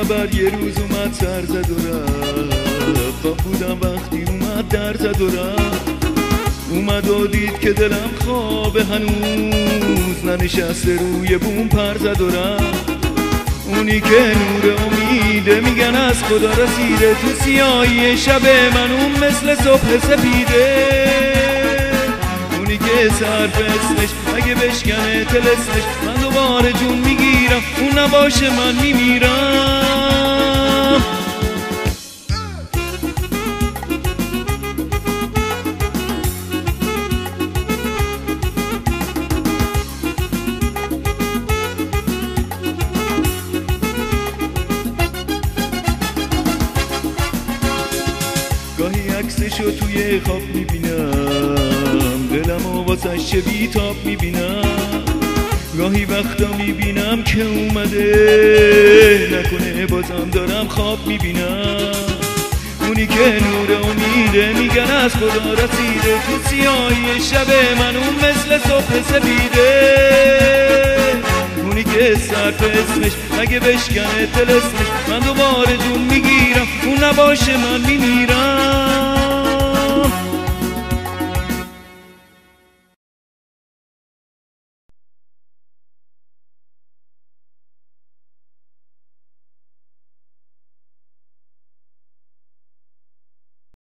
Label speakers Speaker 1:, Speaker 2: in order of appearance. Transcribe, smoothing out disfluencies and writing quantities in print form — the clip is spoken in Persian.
Speaker 1: خبر یه روز اومد سر زد و رفت، خواب بودم وقتی اومد در زد و رفت. اومد و دید که دلم خوابه هنوز، ننشسته روی بوم پر زد و رفت. اونی که نور امیده میگن از خدا رسیده، تو سیاهی شب من اون مثل صبح سپیده. اونی که صرف اسمش اگه بشکنه طلسمش، من دوباره جون میگیرم، اون نباشه من میمیرم. گاهی عکسشو توی خواب میبینم، دلمو واسش چه بیتاب میبینم. گاهی وقتا میبینم که اومده، نکنه بازم دارم خواب میبینم. اونی که نور امیده میگن از خدا رسیده، تو سیاهی شب من اون مثل صبح سپیده. اونی که صرف اسمش اگه بشکنه طلسمش، من دوباره جون میگیرم، اون نباشه من میمیرم.